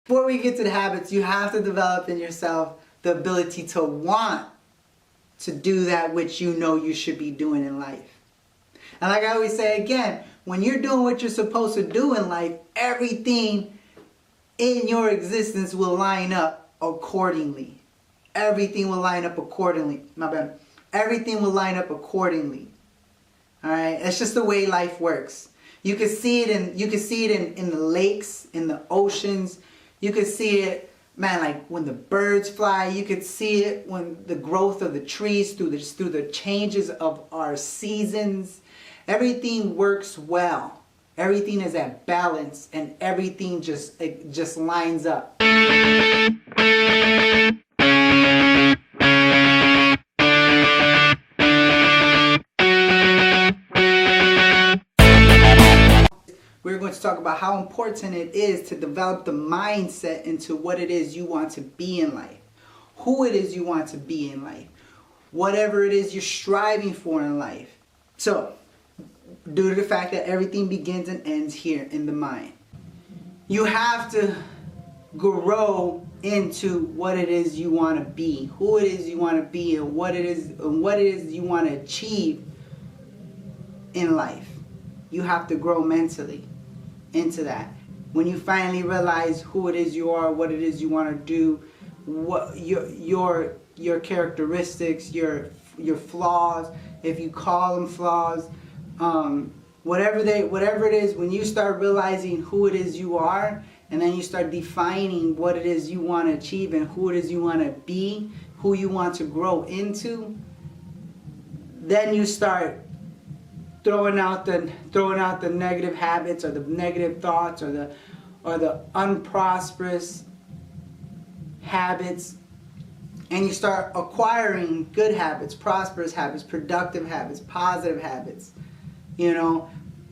Before we get to the habits, you have to develop in yourself the ability to want to do that which you know you should be doing in life. And like I always say again, when you're doing what you're supposed to do in life, everything in your existence will line up accordingly. Everything will line up accordingly. My bad. Everything will line up accordingly. Alright? It's just the way life works. You can see it in the lakes, in the oceans. You can see it, man, like when the birds fly. You could see it when the growth of the trees through the changes of our seasons. Everything works well. Everything is at balance, and everything just lines up. We're going to talk about how important it is to develop the mindset into what it is you want to be in life, who it is you want to be in life, whatever it is you're striving for in life. So, due to the fact that everything begins and ends here in the mind, you have to grow into what it is you want to be, who it is you want to be, and what it is you want to achieve in life. You have to grow mentally into that. When you finally realize who it is you are, what it is you want to do, what your characteristics, your flaws, if you call them flaws, whatever it is, when you start realizing who it is you are, and then you start defining what it is you want to achieve and who it is you want to be, who you want to grow into, then you start throwing out the negative habits or the negative thoughts or the unprosperous habits, and you start acquiring good habits, prosperous habits, productive habits, positive habits,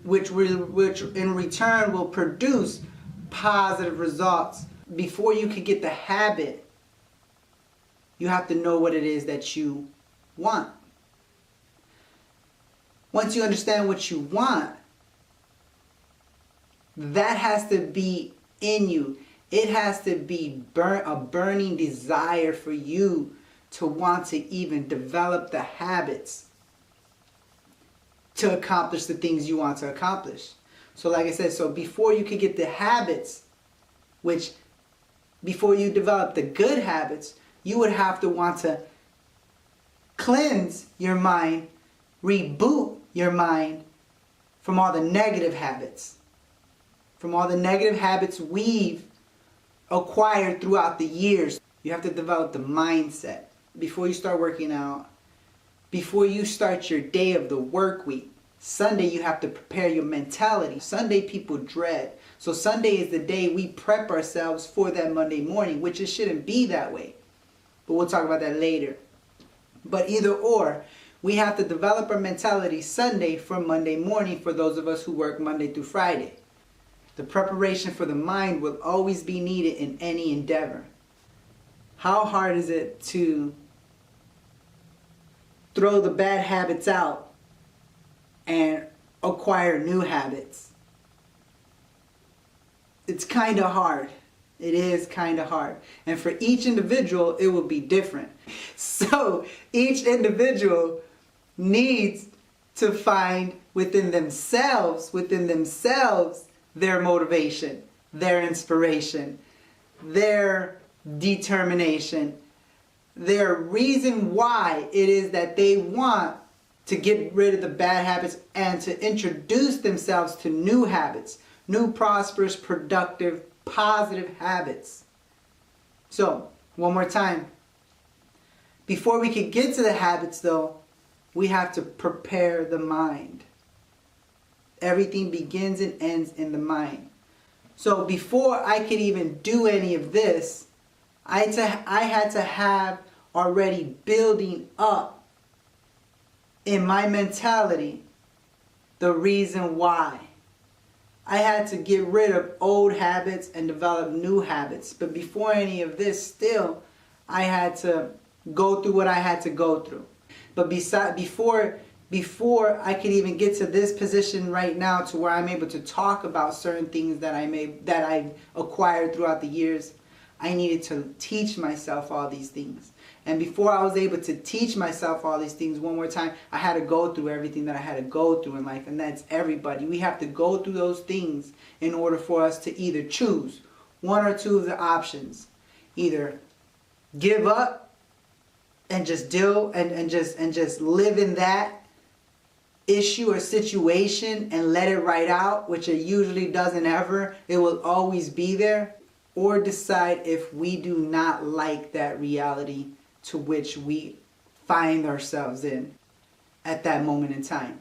which in return will produce positive results. Before you can get the habit, you have to know what it is that you want. Once you understand what you want, that has to be in you. It has to be a burning desire for you to want to even develop the habits to accomplish the things you want to accomplish. So like I said, so before you could get the habits, before you develop the good habits, you would have to want to cleanse your mind, reboot your mind from all the negative habits. From all the negative habits we've acquired throughout the years. You have to develop the mindset before you start working out, before you start your day of the work week. Sunday, you have to prepare your mentality. Sunday people dread. So Sunday is the day we prep ourselves for that Monday morning, which it shouldn't be that way. But we'll talk about that later. But either or, we have to develop our mentality Sunday for Monday morning for those of us who work Monday through Friday. The preparation for the mind will always be needed in any endeavor. How hard is it to throw the bad habits out and acquire new habits? It's kind of hard. It is kind of hard. And for each individual, it will be different. So each individual needs to find within themselves, their motivation, their inspiration, their determination, their reason why it is that they want to get rid of the bad habits and to introduce themselves to new habits, new prosperous, productive, positive habits. So, one more time. Before we can get to the habits though, we have to prepare the mind. Everything begins and ends in the mind. So before I could even do any of this, I had to have already building up in my mentality the reason why. I had to get rid of old habits and develop new habits. But before any of this, still, I had to go through what I had to go through. But before before I could even get to this position right now, to where I'm able to talk about certain things that I've acquired throughout the years, I needed to teach myself all these things. And before I was able to teach myself all these things one more time, I had to go through everything that I had to go through in life. And that's everybody. We have to go through those things in order for us to either choose one or two of the options. Either give up and just deal and just live in that issue or situation and let it right out, which it usually doesn't ever. It will always be there. Or decide if we do not like that reality to which we find ourselves in at that moment in time.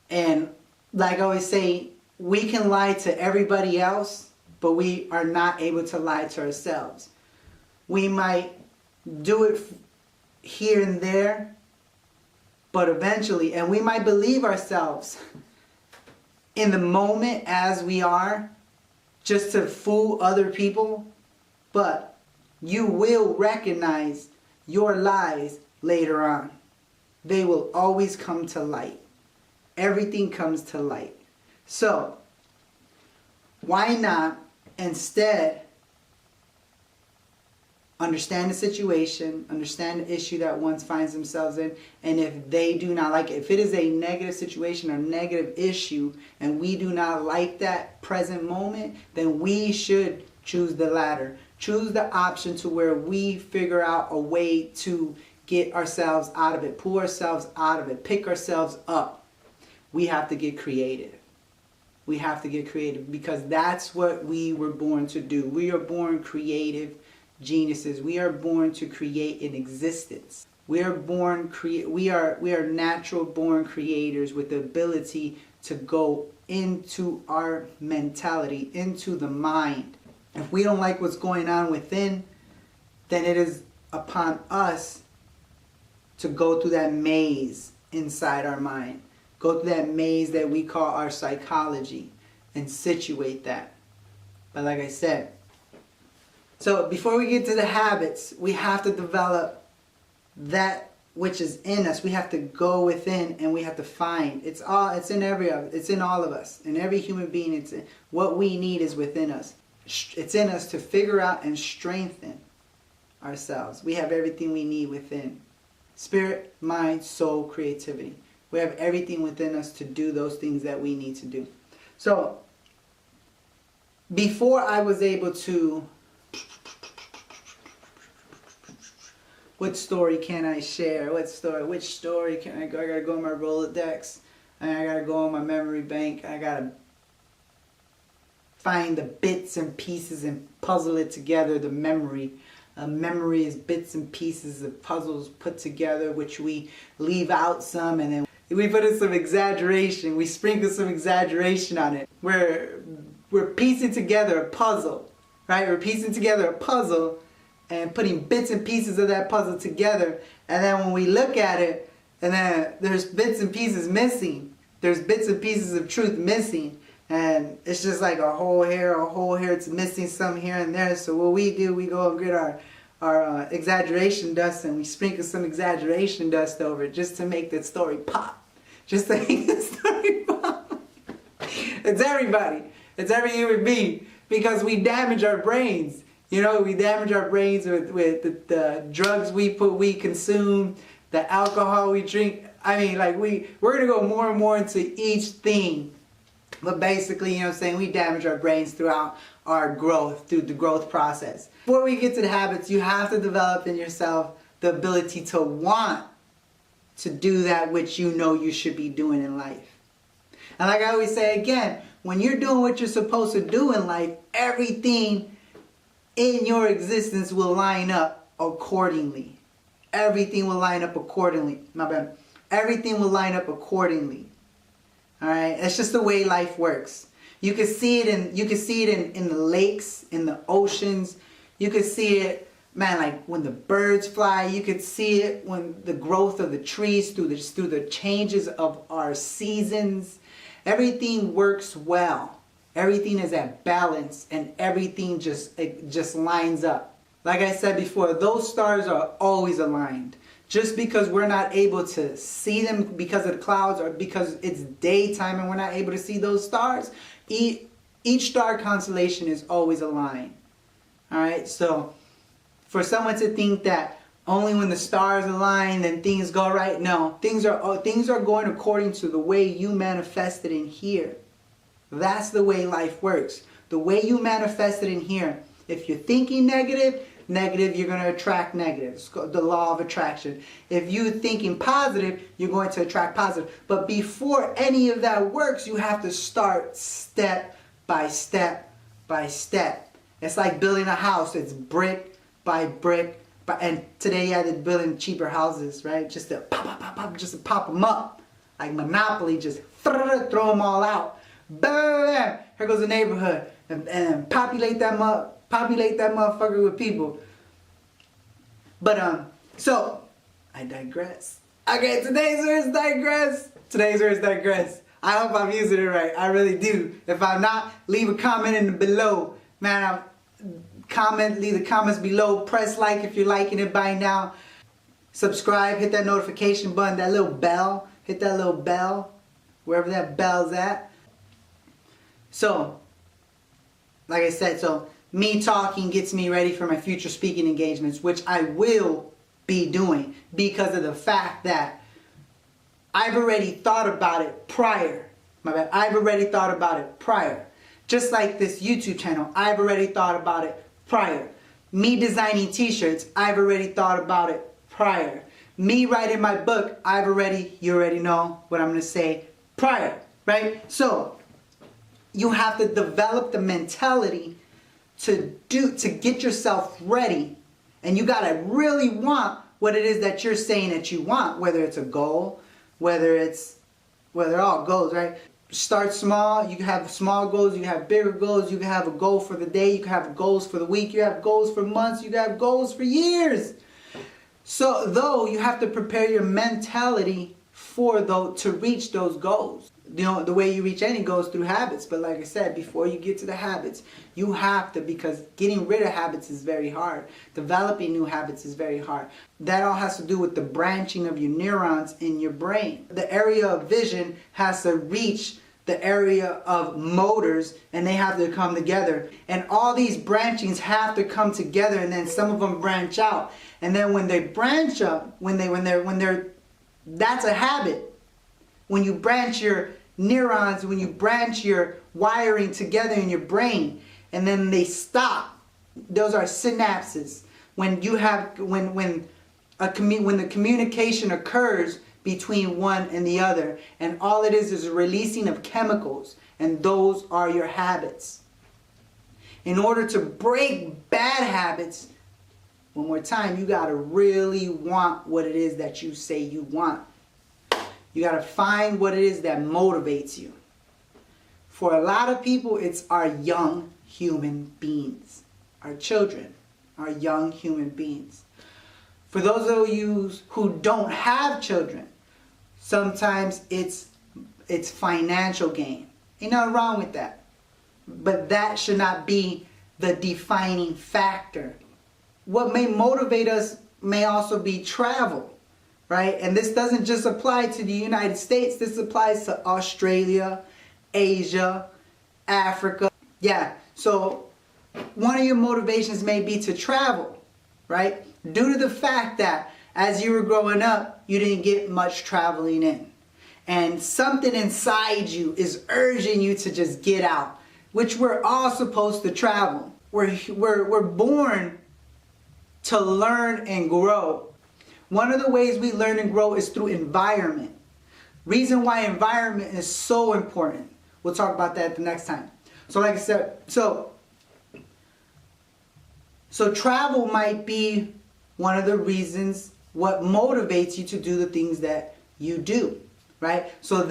And like I always say, we can lie to everybody else, but we are not able to lie to ourselves. We might do it here and there, but eventually, and we might believe ourselves in the moment as we are, just to fool other people, but you will recognize your lies later on. They will always come to light. Everything comes to light. So, why not instead understand the situation, understand the issue that one finds themselves in, and if they do not like it, if it is a negative situation or negative issue, and we do not like that present moment, then we should choose the latter. Choose the option to where we figure out a way to get ourselves out of it, pull ourselves out of it, pick ourselves up. We have to get creative. We have to get creative because that's what we were born to do. We are born creative geniuses. We are born to create an existence. We are natural born creators with the ability to go into our mentality, into the mind. If we don't like what's going on within, then it is upon us to go through that maze inside our mind. Go through that maze that we call our psychology and situate that. But like I said, so before we get to the habits, we have to develop that which is in us. We have to go within and we have to find. It's in all of us. In every human being, what we need is within us. It's in us to figure out and strengthen ourselves. We have everything we need within. Spirit, mind, soul, creativity. We have everything within us to do those things that we need to do. So, before I was able to... What story can I share? Which story can I go? I gotta go on my Rolodex. And I gotta go on my memory bank. I gotta find the bits and pieces and puzzle it together, the memory. Memory is bits and pieces of puzzles put together, which we leave out some and then we put in some exaggeration. We sprinkle some exaggeration on it. We're piecing together a puzzle, right? We're piecing together a puzzle and putting bits and pieces of that puzzle together. And then when we look at it, and then there's bits and pieces missing. There's bits and pieces of truth missing. And it's just like a whole hair, it's missing some here and there. So what we do, we go and get our exaggeration dust and we sprinkle some exaggeration dust over it just to make that story pop. Just to make the story pop. It's everybody. It's every human being. Because we damage our brains. You know, we damage our brains with the drugs we consume, the alcohol we drink. I mean, like we're going to go more and more into each thing. But basically, you know what I'm saying, we damage our brains throughout our growth, through the growth process. Before we get to the habits, you have to develop in yourself the ability to want to do that which you know you should be doing in life. And like I always say again, when you're doing what you're supposed to do in life, everything in your existence will line up accordingly. Everything will line up accordingly. My bad. Everything will line up accordingly. Alright? That's just the way life works. You can see it in the lakes, in the oceans. You can see it, man, like when the birds fly. You could see it when the growth of the trees through the changes of our seasons. Everything works well. Everything is at balance and everything just lines up. Like I said before, those stars are always aligned. Just because we're not able to see them because of the clouds or because it's daytime and we're not able to see those stars, each star constellation is always aligned. Alright, so for someone to think that only when the stars align then things go right, no. Things are going according to the way you manifested in here. That's the way life works. The way you manifested in here. If you're thinking negative, you're going to attract negative. It's the law of attraction. If you're thinking positive, you're going to attract positive. But before any of that works, you have to start step by step by step. It's like building a house. It's brick by brick. And today, yeah, they're building cheaper houses, right? Just to pop them up. Like Monopoly, just throw them all out. Bam! Here goes the neighborhood. And populate that motherfucker with people. But so I digress. Okay, today's words digress. I hope I'm using it right. I really do. If I'm not, leave a comment in the below. Man, leave the comments below. Press like if you're liking it by now. Subscribe, hit that notification button, that little bell. Hit that little bell, wherever that bell's at. So, like I said, so me talking gets me ready for my future speaking engagements, which I will be doing because of the fact that I've already thought about it prior. I've already thought about it prior. Just like this YouTube channel, I've already thought about it prior. Me designing t-shirts, I've already thought about it prior. Me writing my book, you already know what I'm going to say, prior, right? So, you have to develop the mentality to get yourself ready. And you gotta really want what it is that you're saying that you want, whether it's a goal, whether they're all goals, right? Start small. You can have small goals, you can have bigger goals, you can have a goal for the day, you can have goals for the week, you have goals for months, you can have goals for years. So though you have to prepare your mentality to reach those goals. You know, the way you reach any goals through habits. But like I said, before you get to the habits, you have to, because getting rid of habits is very hard. Developing new habits is very hard. That all has to do with the branching of your neurons in your brain. The area of vision has to reach the area of motors, and they have to come together. And all these branchings have to come together, and then some of them branch out. And then when they branch up, that's a habit. When you branch your neurons, when you branch your wiring together in your brain, and then they stop, those are synapses. When the communication occurs between one and the other, and all it is a releasing of chemicals, and those are your habits. In order to break bad habits, one more time, you gotta really want what it is that you say you want. You got to find what it is that motivates you. For a lot of people, it's our young human beings. Our children, our young human beings. For those of you who don't have children, sometimes it's financial gain. Ain't nothing wrong with that. But that should not be the defining factor. What may motivate us may also be travel. Right? And this doesn't just apply to the United States. This applies to Australia, Asia, Africa. Yeah, so one of your motivations may be to travel, right? Due to the fact that as you were growing up, you didn't get much traveling in. And something inside you is urging you to just get out, which we're all supposed to travel. We're born to learn and grow. One of the ways we learn and grow is through environment. Reason why environment is so important. We'll talk about that the next time. So like I said, so travel might be one of the reasons what motivates you to do the things that you do, right? So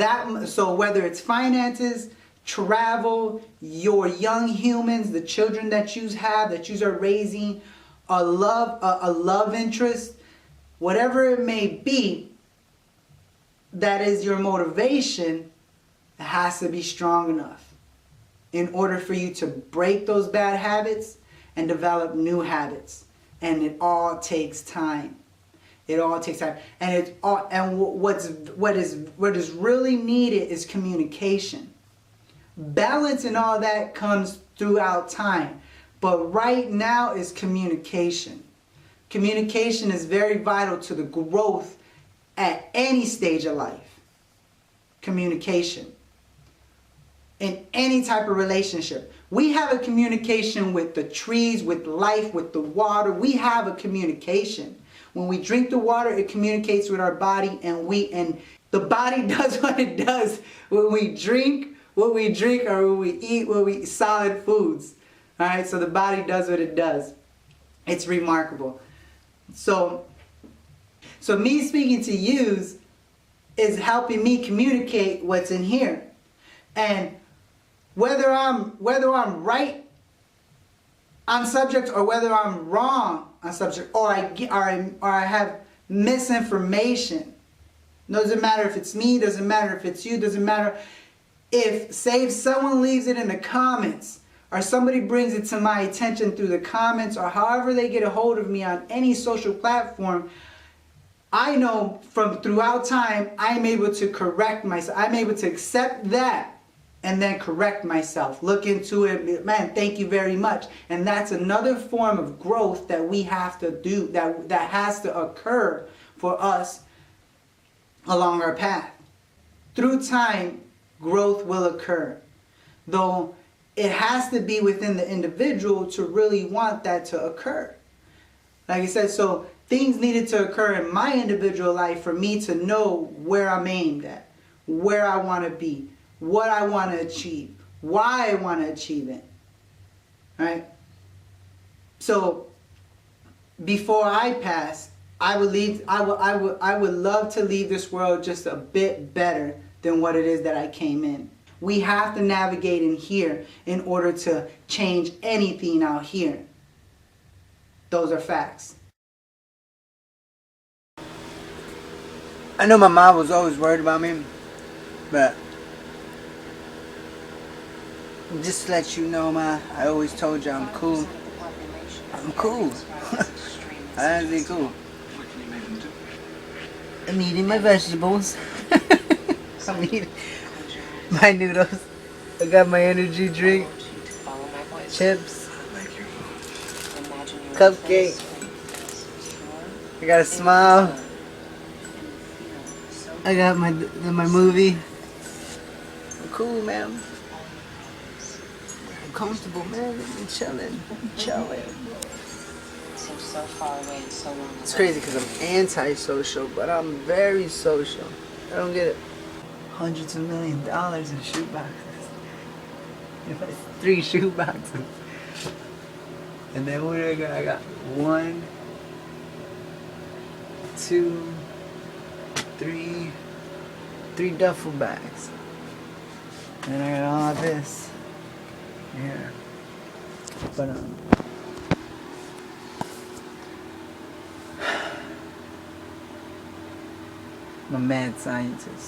whether it's finances, travel, your young humans, the children that you have, that you are raising, a love interest, whatever it may be, that is your motivation, it has to be strong enough in order for you to break those bad habits and develop new habits. And it all takes time. It all takes time, and it's all. And what is really needed is communication. Balance and all that comes throughout time, but right now is communication. Communication is very vital to the growth at any stage of life. Communication. In any type of relationship. We have a communication with the trees, with life, with the water. We have a communication. When we drink the water, it communicates with our body, and the body does what it does when we drink, or when we eat solid foods. All right, so the body does what it does. It's remarkable. So me speaking to you is helping me communicate what's in here. And whether I'm right on subject or whether I'm wrong on subject, or I have misinformation. Doesn't matter if it's me, doesn't matter if it's you, doesn't matter if someone leaves it in the comments, or somebody brings it to my attention through the comments, or however they get a hold of me on any social platform. I know from throughout time, I'm able to correct myself. I'm able to accept that and then correct myself. Look into it. Man, thank you very much. And that's another form of growth that we have to do, that has to occur for us along our path. Through time, growth will occur. Though it has to be within the individual to really want that to occur. Like I said, so things needed to occur in my individual life for me to know where I'm aimed at, where I want to be, what I want to achieve, why I want to achieve it. Right? So before I pass, I would love to leave this world just a bit better than what it is that I came in. We have to navigate in here in order to change anything out here. Those are facts. I know my mom was always worried about me, but just to let you know, ma, I always told you I'm cool. I'm cool. I'm actually cool. I'm eating my vegetables. I'm eating my noodles. I got my energy drink, chips, cupcake. I got a smile. I got my movie. I'm cool, man. I'm comfortable, man. I'm chilling. So far away and so long. It's crazy because I'm anti-social, but I'm very social. I don't get it. Hundreds of $millions in shoe boxes. 3 shoe boxes. And then what do I got? I got 1, 2, 3 duffel bags. And I got all this. Yeah. But I'm a mad scientist.